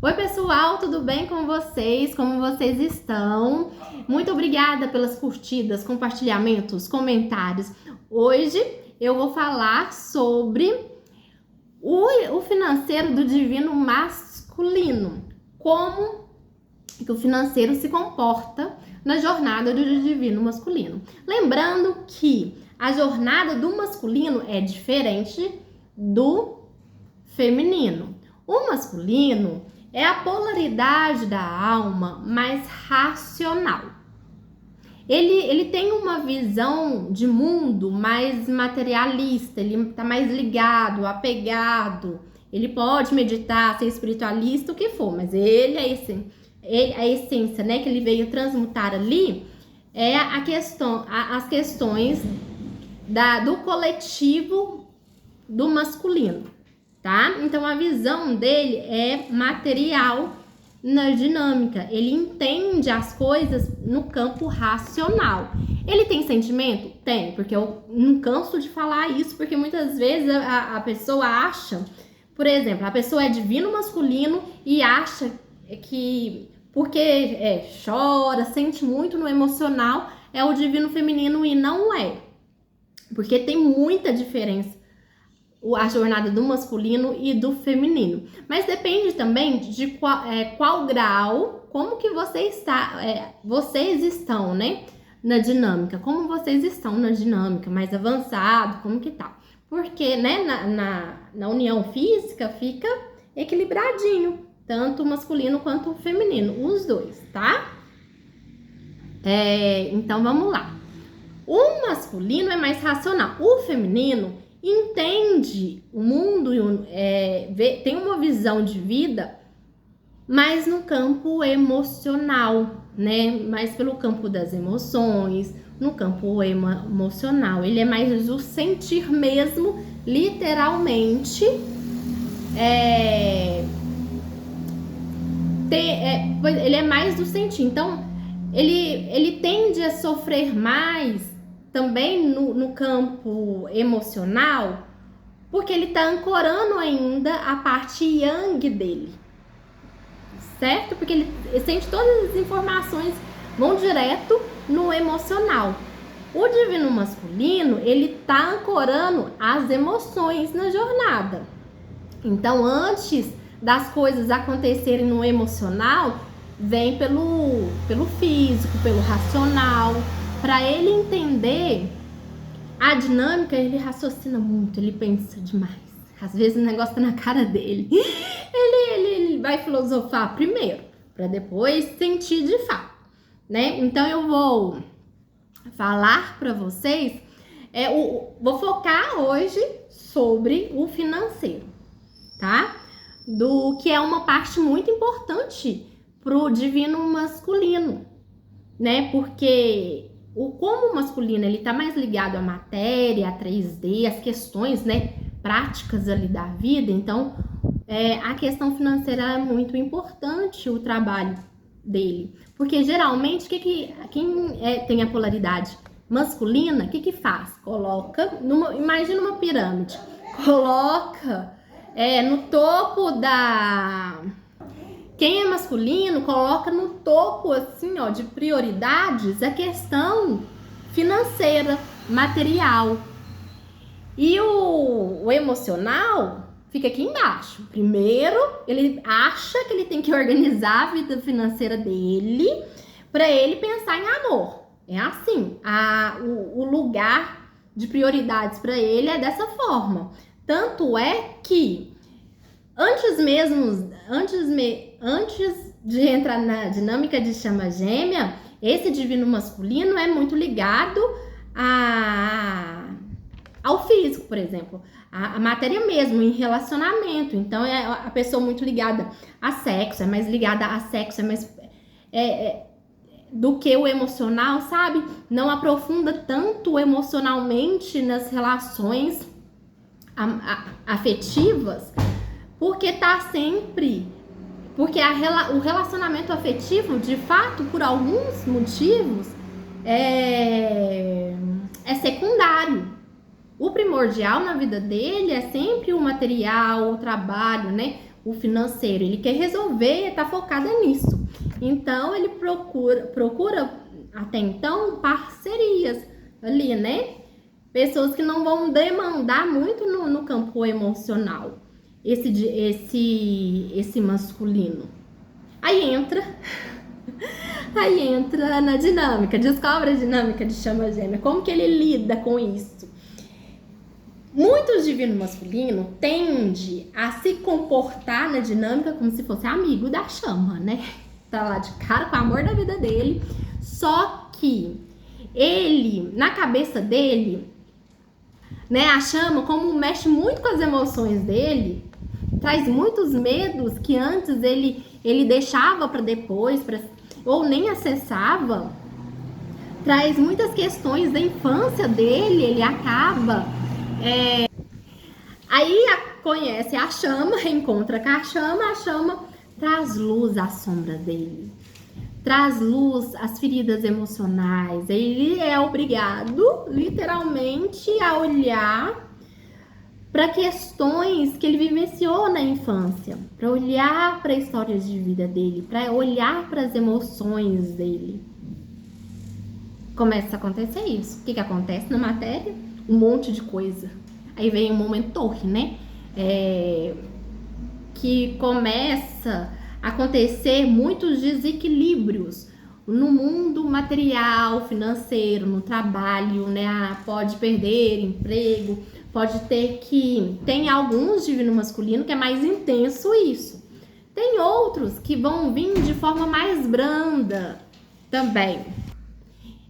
Oi pessoal, tudo bem com vocês? Como vocês estão? Muito obrigada pelas curtidas, compartilhamentos, comentários. Hoje eu vou falar sobre o financeiro do divino masculino. Como que o financeiro se comporta na jornada do divino masculino. Lembrando que a jornada do masculino é diferente do feminino. O masculino é a polaridade da alma mais racional. Ele tem uma visão de mundo mais materialista, ele está mais ligado, apegado. Ele pode meditar, ser espiritualista, o que for, mas ele é a essência, né, que ele veio transmutar ali é as questões do coletivo do masculino. Tá? Então a visão dele é material na dinâmica. Ele entende as coisas no campo racional. Ele tem sentimento? Tem, porque eu não canso de falar isso, porque muitas vezes a pessoa acha, por exemplo, a pessoa é divino masculino e acha que porque chora, sente muito no emocional, é o divino feminino, e não é. Porque tem muita diferença a jornada do masculino e do feminino. Mas depende também de qual grau, como que vocês estão, né, na dinâmica. Como vocês estão na dinâmica, mais avançado, como que tá. Porque, né, na união física fica equilibradinho, tanto o masculino quanto o feminino, os dois, tá? Então, vamos lá. O masculino é mais racional. O feminino entende o mundo, tem uma visão de vida mais no campo emocional, né? Mais pelo campo das emoções, no campo emocional. Ele é mais do sentir mesmo, literalmente. Ele é mais do sentir. Então, ele tende a sofrer mais também no campo emocional, porque ele tá ancorando ainda a parte yang dele, certo? Porque ele sente todas as informações, vão direto no emocional. O divino masculino, ele tá ancorando as emoções na jornada. Então, antes das coisas acontecerem no emocional, vem pelo físico, pelo racional. Para ele entender a dinâmica, ele raciocina muito, ele pensa demais. Às vezes o negócio tá na cara dele. Ele vai filosofar primeiro, para depois sentir de fato, né? Então eu vou falar para vocês, vou focar hoje sobre o financeiro, tá? Do que é uma parte muito importante pro divino masculino, né? Porque como o masculino ele tá mais ligado à matéria, à 3D, às questões, né, práticas ali da vida, então a questão financeira é muito importante, o trabalho dele. Porque geralmente quem tem a polaridade masculina, o que faz? Coloca imagina uma pirâmide, coloca no topo da... Quem é masculino coloca no topo, assim, ó, de prioridades a questão financeira, material. E o emocional fica aqui embaixo. Primeiro, ele acha que ele tem que organizar a vida financeira dele para ele pensar em amor. É assim, o lugar de prioridades para ele é dessa forma. Tanto é que antes de entrar na dinâmica de chama gêmea, esse divino masculino é muito ligado ao físico, por exemplo, a matéria mesmo, em relacionamento. Então é a pessoa muito ligada a sexo, é mais ligada a sexo, é mais do que o emocional, sabe? Não aprofunda tanto emocionalmente nas relações afetivas, porque o relacionamento afetivo, de fato, por alguns motivos, é secundário. O primordial na vida dele é sempre o material, o trabalho, né? o financeiro, ele quer resolver, tá focada nisso. Então ele procura até então parcerias ali, né? Pessoas que não vão demandar muito no campo emocional, esse masculino. Aí entra na dinâmica, descobre a dinâmica de chama gêmea, como que ele lida com isso. Muito divino masculino tende a se comportar na dinâmica como se fosse amigo da chama, né? Tá lá de cara com o amor da vida dele, só que ele, na cabeça dele, né, a chama, como mexe muito com as emoções dele, traz muitos medos que antes ele deixava para depois, ou nem acessava, traz muitas questões da infância dele, ele acaba aí conhece a chama, encontra com a chama traz luz à sombra dele, traz luz às feridas emocionais. Ele é obrigado, literalmente, a olhar para questões que ele vivenciou na infância, para olhar para histórias de vida dele, para olhar para as emoções dele. Começa a acontecer isso. O que acontece na matéria? Um monte de coisa. Aí vem o momento torre, né? Que começa a acontecer muitos desequilíbrios no mundo material, financeiro, no trabalho, né? Pode perder emprego, pode ter que... Tem alguns divino masculino que é mais intenso isso. Tem outros que vão vir de forma mais branda também.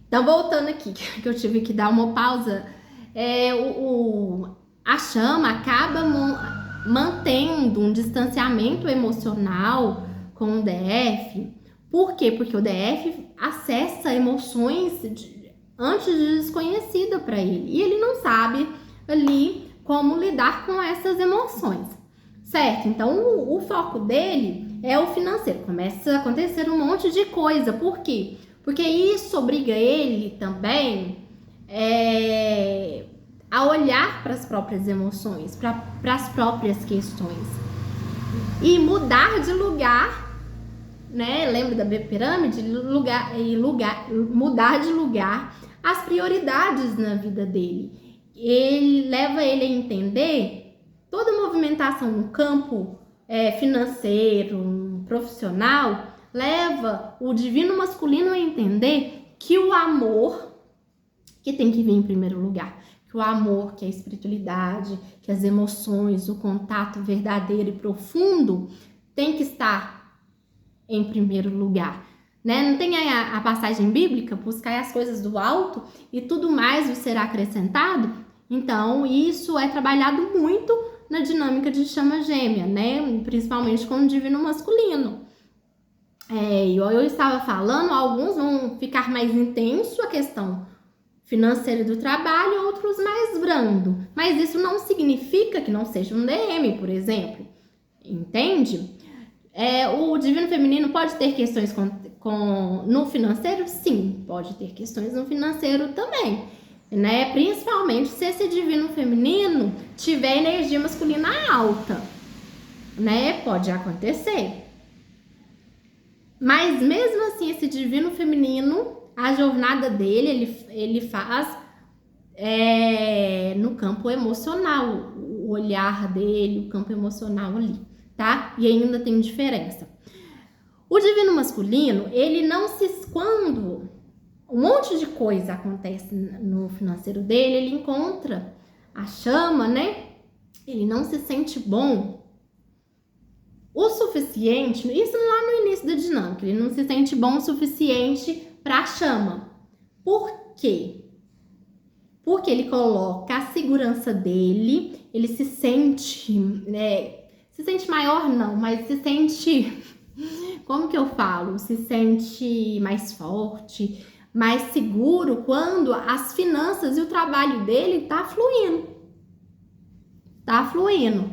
Então, voltando aqui, que eu tive que dar uma pausa, a chama acaba mantendo um distanciamento emocional com o DF. Por quê? Porque o DF acessa emoções antes de desconhecida para ele. E ele não sabe ali como lidar com essas emoções, certo? Então, o foco dele é o financeiro. Começa a acontecer um monte de coisa. Por quê? Porque isso obriga ele também a olhar para as próprias emoções, para as próprias questões. E mudar de lugar, né? Lembra da pirâmide? Mudar de lugar as prioridades na vida dele. Ele leva ele a entender toda movimentação no campo financeiro, profissional, leva o divino masculino a entender que o amor que tem que vir em primeiro lugar, que o amor, que a espiritualidade, que as emoções, o contato verdadeiro e profundo tem que estar em primeiro lugar, né? Não tem a passagem bíblica, buscar as coisas do alto e tudo mais vos será acrescentado? Então, isso é trabalhado muito na dinâmica de chama gêmea, né? Principalmente com o divino masculino. Eu estava falando, alguns vão ficar mais intenso a questão financeira do trabalho, outros mais brando. Mas isso não significa que não seja um DM, por exemplo. Entende? O divino feminino pode ter questões no financeiro? Sim, pode ter questões no financeiro também, né? Principalmente se esse divino feminino tiver energia masculina alta, né? Pode acontecer. Mas mesmo assim, esse divino feminino, a jornada dele, ele faz no campo emocional, o olhar dele, o campo emocional ali, tá? E ainda tem diferença. O divino masculino, ele não se... Quando um monte de coisa acontece no financeiro dele, ele encontra a chama, né? Ele não se sente bom o suficiente, isso lá no início da dinâmica, ele não se sente bom o suficiente para a chama. Por quê? Porque ele coloca a segurança dele, ele se sente, se sente maior não, mas se sente, como que eu falo? Se sente mais forte, mais seguro quando as finanças e o trabalho dele tá fluindo. Tá fluindo.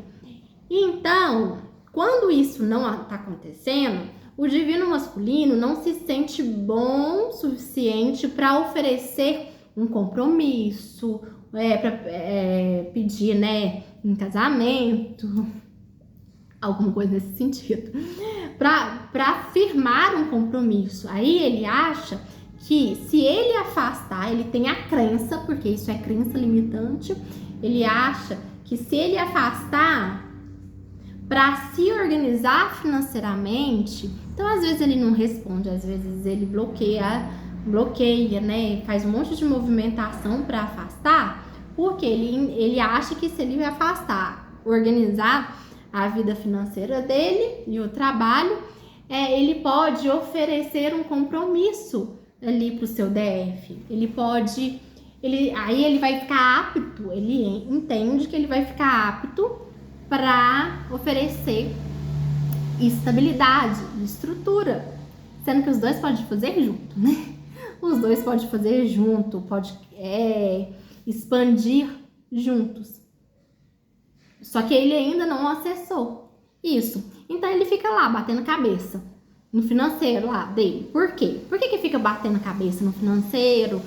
Então, quando isso não está acontecendo, o divino masculino não se sente bom o suficiente para oferecer um compromisso, para pedir, né, em casamento, alguma coisa nesse sentido, para firmar um compromisso. Aí ele acha que se ele afastar, ele tem a crença, porque isso é crença limitante, ele acha que se ele afastar para se organizar financeiramente, então às vezes ele não responde, às vezes ele bloqueia, né? Faz um monte de movimentação para afastar, porque ele acha que se ele afastar, organizar a vida financeira dele e o trabalho, ele pode oferecer um compromisso ali para o seu DF. Aí ele vai ficar apto, ele entende que ele vai ficar apto para oferecer estabilidade, estrutura, sendo que os dois podem fazer junto, né? Os dois podem fazer junto, pode expandir juntos. Só que ele ainda não acessou isso. Então ele fica lá batendo cabeça no financeiro lá dele. Por quê? Por que fica batendo cabeça no financeiro?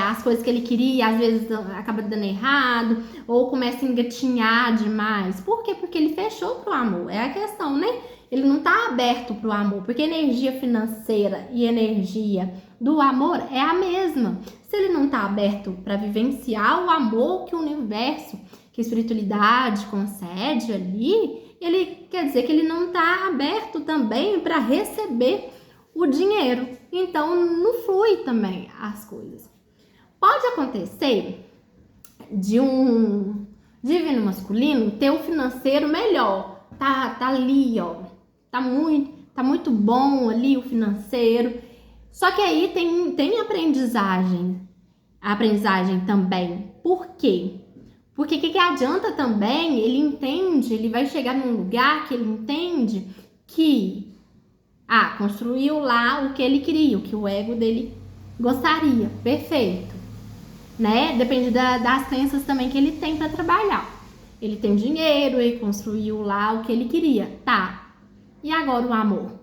As coisas que ele queria, às vezes acaba dando errado, ou começa a engatinhar demais. Por quê? Porque ele fechou pro amor. É a questão, né? Ele não tá aberto pro amor, porque energia financeira e energia do amor é a mesma. Se ele não tá aberto para vivenciar o amor que o universo, que a espiritualidade concede ali, ele quer dizer que ele não está aberto também para receber o dinheiro. Então, não flui também as coisas. Pode acontecer de um divino masculino ter um financeiro melhor. Tá ali, ó. Tá muito bom ali o financeiro. Só que aí tem aprendizagem também. Por quê? Porque o que adianta também, ele vai chegar num lugar que ele entende que construiu lá o que ele queria, o que o ego dele gostaria, perfeito, né? Depende das crenças também que ele tem para trabalhar. Ele tem dinheiro, ele construiu lá o que ele queria, tá? E agora o amor?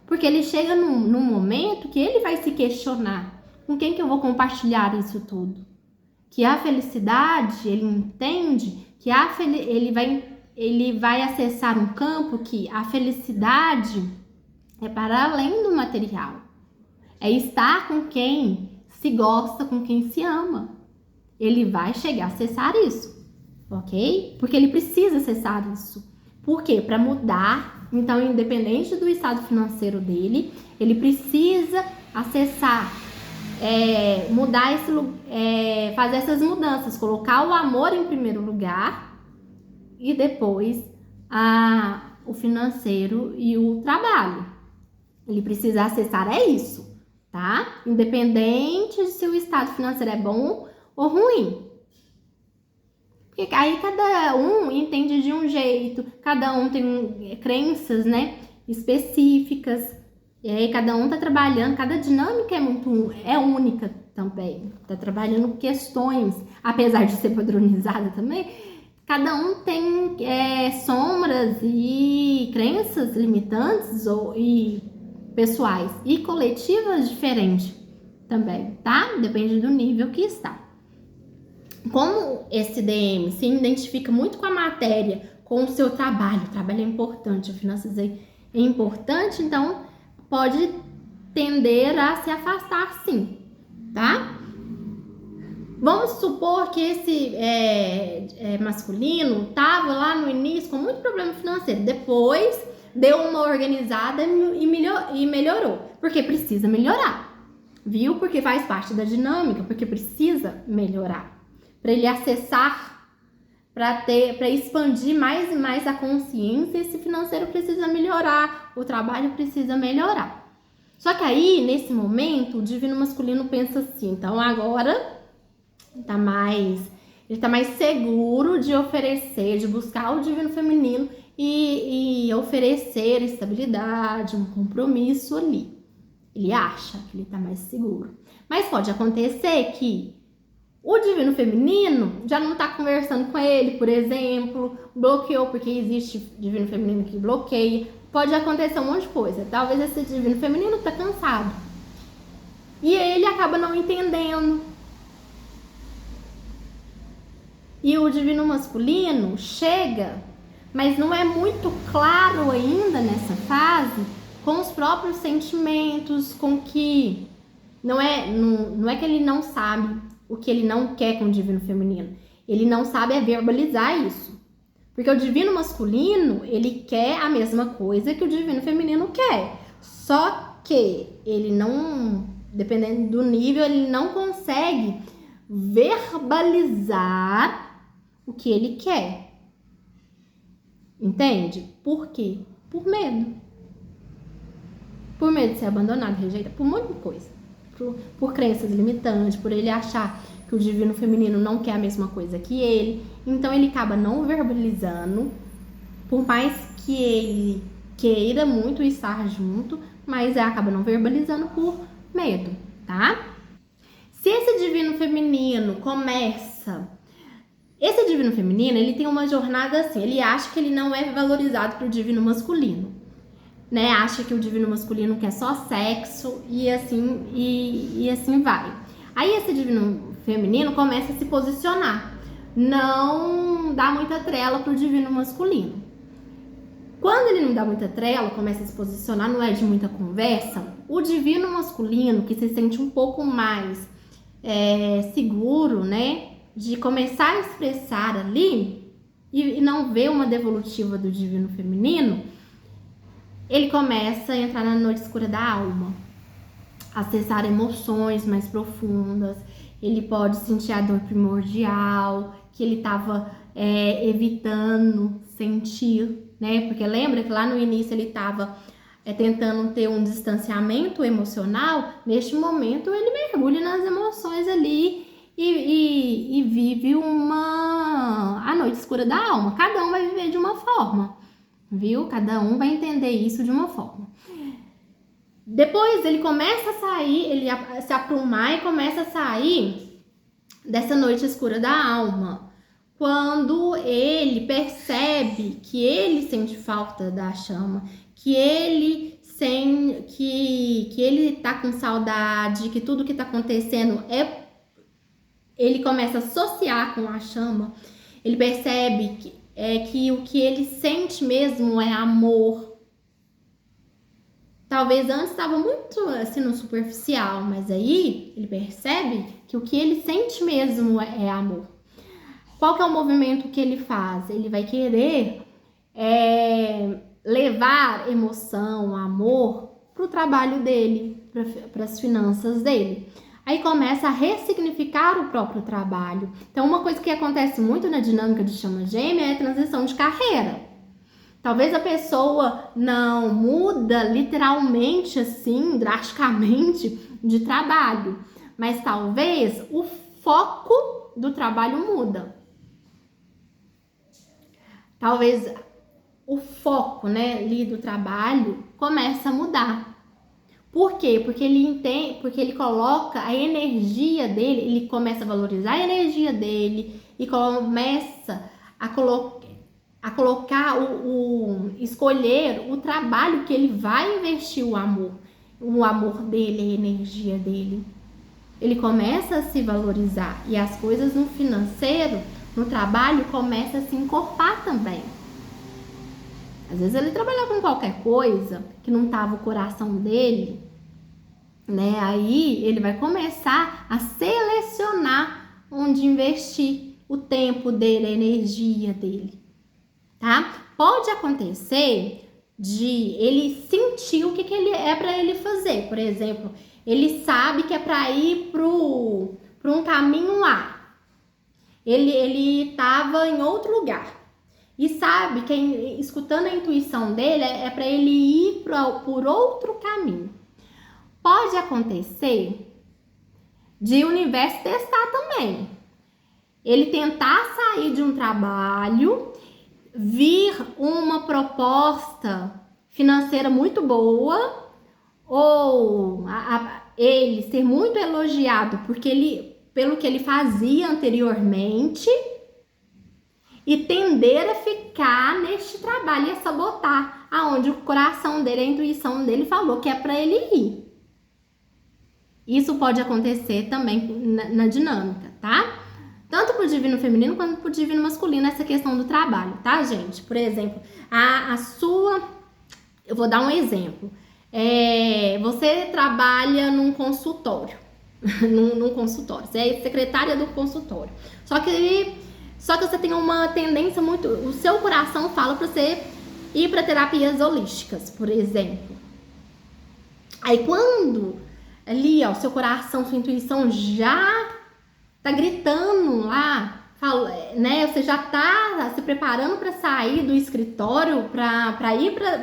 Porque ele chega num momento que ele vai se questionar, com quem que eu vou compartilhar isso tudo? Que a felicidade, ele entende que ele vai acessar um campo que a felicidade é para além do material. É estar com quem se gosta, com quem se ama. Ele vai chegar a acessar isso, ok? Porque ele precisa acessar isso. Por quê? Para mudar. Então, independente do estado financeiro dele, ele precisa acessar, mudar fazer essas mudanças, colocar o amor em primeiro lugar e depois o financeiro e o trabalho. Ele precisa acessar isso, tá? Independente de se o estado financeiro é bom ou ruim. Porque aí cada um entende de um jeito, cada um tem crenças, né, específicas. E aí cada um tá trabalhando, cada dinâmica é única também. Tá trabalhando questões, apesar de ser padronizada também, cada um tem sombras e crenças limitantes e pessoais e coletivas diferentes também, tá? Depende do nível que está. Como esse DM se identifica muito com a matéria, com o seu trabalho, o trabalho é importante, a finanças é importante, então pode tender a se afastar sim, tá? Vamos supor que esse masculino tava lá no início com muito problema financeiro, depois deu uma organizada e melhorou, porque precisa melhorar, viu? Porque faz parte da dinâmica, porque precisa melhorar, para ele acessar, para expandir mais e mais a consciência. Esse financeiro precisa melhorar, o trabalho precisa melhorar. Só que aí, nesse momento, o divino masculino pensa assim, então agora ele tá mais seguro de oferecer, de buscar o divino feminino e oferecer estabilidade, um compromisso ali. Ele acha que ele tá mais seguro. Mas pode acontecer que o divino feminino já não tá conversando com ele, por exemplo, bloqueou, porque existe divino feminino que bloqueia. Pode acontecer um monte de coisa. Talvez esse divino feminino tá cansado. E ele acaba não entendendo. E o divino masculino chega mas não é muito claro ainda nessa fase com os próprios sentimentos, com que não é que ele não sabe o que ele não quer com o divino feminino, ele não sabe verbalizar isso. Porque o divino masculino, ele quer a mesma coisa que o divino feminino quer. Só que ele não, dependendo do nível, ele não consegue verbalizar o que ele quer. Entende? Por quê? Por medo. Por medo de ser abandonado, rejeitado, por muita coisa. Por crenças limitantes, por ele achar que o divino feminino não quer a mesma coisa que ele. Então ele acaba não verbalizando, por mais que ele queira muito estar junto, mas acaba não verbalizando por medo, tá? Se esse divino feminino começa... Esse divino feminino, ele tem uma jornada assim, ele acha que ele não é valorizado pro divino masculino, né? Acha que o divino masculino quer só sexo e assim vai. Aí esse divino feminino começa a se posicionar, não dá muita trela pro divino masculino. Quando ele não dá muita trela, começa a se posicionar, não é de muita conversa, o divino masculino, que se sente um pouco mais seguro, né, de começar a expressar ali e não ver uma devolutiva do divino feminino, ele começa a entrar na noite escura da alma, acessar emoções mais profundas. Ele pode sentir a dor primordial que ele estava evitando sentir, né? Porque lembra que lá no início ele estava tentando ter um distanciamento emocional. Neste momento ele mergulha nas emoções ali e vive a noite escura da alma. Cada um vai viver de uma forma, viu? Cada um vai entender isso de uma forma. Depois ele começa a sair, ele se aprumar e começa a sair dessa noite escura da alma, quando ele percebe que ele sente falta da chama, que ele tá com saudade, que tudo que tá acontecendo ele começa a associar com a chama. Ele percebe que o que ele sente mesmo é amor. Talvez antes estava muito assim no superficial, mas aí ele percebe que o que ele sente mesmo é amor. Qual que é o movimento que ele faz? Ele vai querer levar emoção, amor para o trabalho dele, para as finanças dele. Aí começa a ressignificar o próprio trabalho. Então, uma coisa que acontece muito na dinâmica de chama gêmea é a transição de carreira. Talvez a pessoa não muda literalmente assim, drasticamente de trabalho, mas talvez o foco do trabalho muda. Talvez o foco, né, ali do trabalho começa a mudar. Por quê? Porque ele entende, porque ele coloca a energia dele, ele começa a valorizar a energia dele e começa a colocar escolher o trabalho que ele vai investir o amor dele, a energia dele. Ele começa a se valorizar e as coisas no financeiro, no trabalho, começam a se encorpar também. Às vezes ele trabalha com qualquer coisa que não estava o coração dele, né? Aí ele vai começar a selecionar onde investir o tempo dele, a energia dele, tá? Pode acontecer de ele sentir o que ele é para ele fazer. Por exemplo, ele sabe que é para ir para um caminho A. Ele estava em outro lugar. E sabe que, escutando a intuição dele, é para ele ir por outro caminho. Pode acontecer de o universo testar também. Ele tentar sair de um trabalho, vir uma proposta financeira muito boa, ou ele ser muito elogiado pelo que ele fazia anteriormente, e tender a ficar neste trabalho e a sabotar aonde o coração dele, a intuição dele falou que é para ele ir. Isso pode acontecer também na dinâmica, tá? tanto pro divino feminino quanto pro divino masculino, essa questão do trabalho, tá, gente? Por exemplo, eu vou dar um exemplo. Você trabalha num consultório, num consultório, você é secretária do consultório. Só que você tem uma tendência muito, o seu coração fala para você ir para terapias holísticas, por exemplo. Aí quando ali, ó, seu coração, sua intuição já tá gritando lá, né? Você já tá se preparando para sair do escritório, para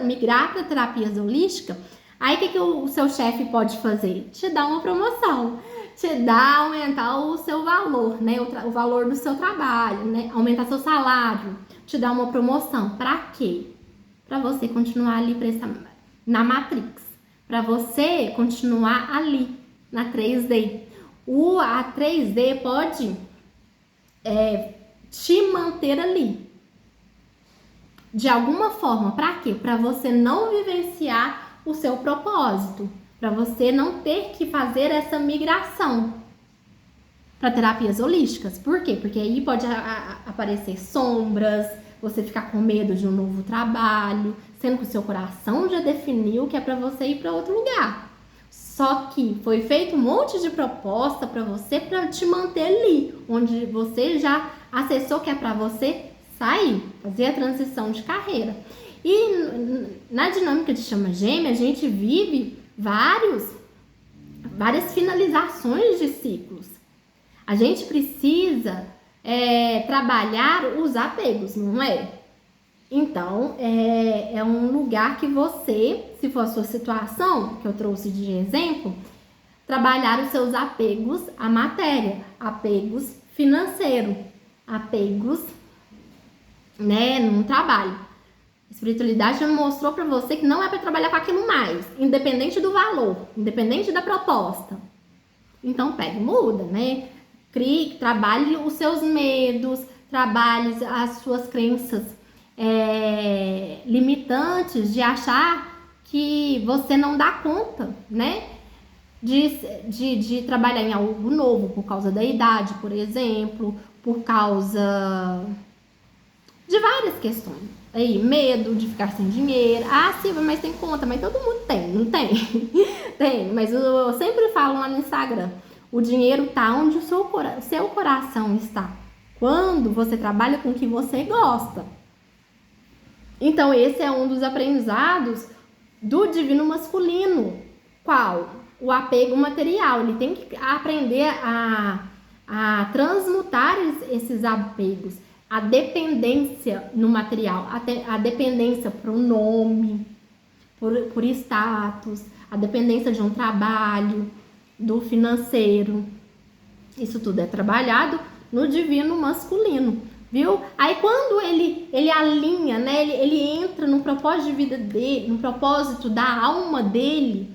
migrar para terapias holísticas. Aí o que o seu chefe pode fazer? Te dar uma promoção, aumentar o seu valor, né? O valor do seu trabalho, né? Aumentar seu salário, te dar uma promoção. Para quê? Para você continuar ali na Matrix, para você continuar ali na 3D. A 3D pode te manter ali de alguma forma. Para quê? Para você não vivenciar o seu propósito, para você não ter que fazer essa migração para terapias holísticas. Por quê? Porque aí pode aparecer sombras, você ficar com medo de um novo trabalho, sendo que o seu coração já definiu que é para você ir para outro lugar. Só que foi feito um monte de proposta para você, para te manter ali, onde você já acessou que é para você sair, fazer a transição de carreira. E na dinâmica de chama gêmea, a gente vive várias finalizações de ciclos. A gente precisa trabalhar os apegos, não é? Então, é um lugar que você, se for a sua situação, que eu trouxe de exemplo, trabalhar os seus apegos à matéria, apegos financeiros, apegos, né, no trabalho. A espiritualidade já mostrou para você que não é para trabalhar com aquilo mais, independente do valor, independente da proposta. Então, pega e muda, né? Trabalhe os seus medos, trabalhe as suas crenças limitantes de achar que você não dá conta, né? De trabalhar em algo novo por causa da idade, por exemplo, por causa de várias questões. Aí, medo de ficar sem dinheiro. Ah, Silvia, mas tem conta, mas todo mundo tem, não tem? Tem, mas eu sempre falo lá no Instagram, o dinheiro tá onde o seu coração está. Quando você trabalha com o que você gosta. Então, esse é um dos aprendizados do divino masculino. Qual? O apego material. Ele tem que aprender a transmutar esses apegos. A dependência no material, a dependência por um nome, por status, a dependência de um trabalho, do financeiro. Isso tudo é trabalhado no divino masculino, viu? Aí quando ele alinha, né? Ele entra no propósito de vida dele, no propósito da alma dele,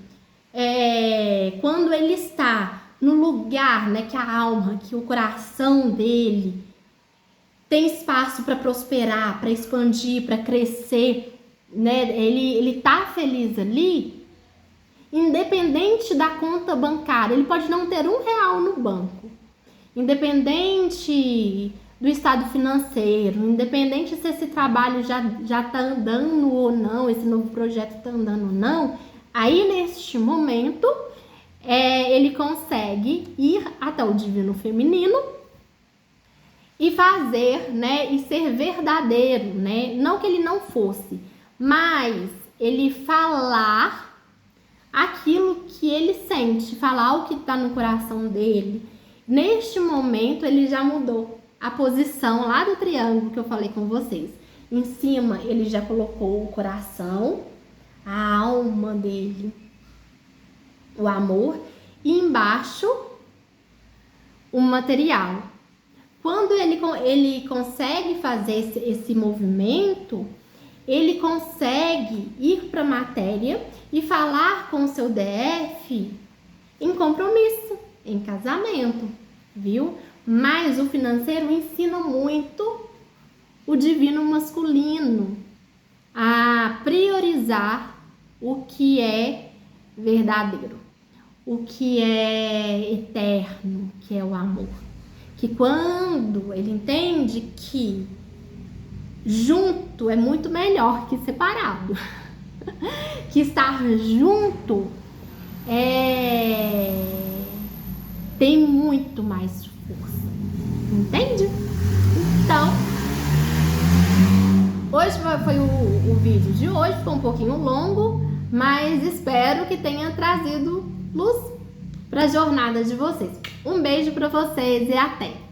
quando ele está no lugar, né? Que a alma, que o coração dele tem espaço para prosperar, para expandir, para crescer, né? Ele tá feliz ali, independente da conta bancária. Ele pode não ter R$1 no banco, independente do estado financeiro, independente se esse trabalho já tá andando ou não, esse novo projeto tá andando ou não. Aí neste momento ele consegue ir até o divino feminino e fazer, né, e ser verdadeiro, né? Não que ele não fosse, mas ele falar aquilo que ele sente, falar o que está no coração dele. Neste momento, ele já mudou a posição lá do triângulo que eu falei com vocês. Em cima, ele já colocou o coração, a alma dele, o amor, e embaixo, o material. Quando ele consegue fazer esse movimento, ele consegue ir para a matéria e falar com o seu DF em compromisso, em casamento, viu? Mas o financeiro ensina muito o divino masculino a priorizar o que é verdadeiro, o que é eterno, que é o amor, que quando ele entende que junto é muito melhor que separado, que estar junto tem muito mais força, entende? Então, hoje foi o vídeo de hoje, ficou um pouquinho longo, mas espero que tenha trazido luz para a jornada de vocês. Um beijo para vocês e até!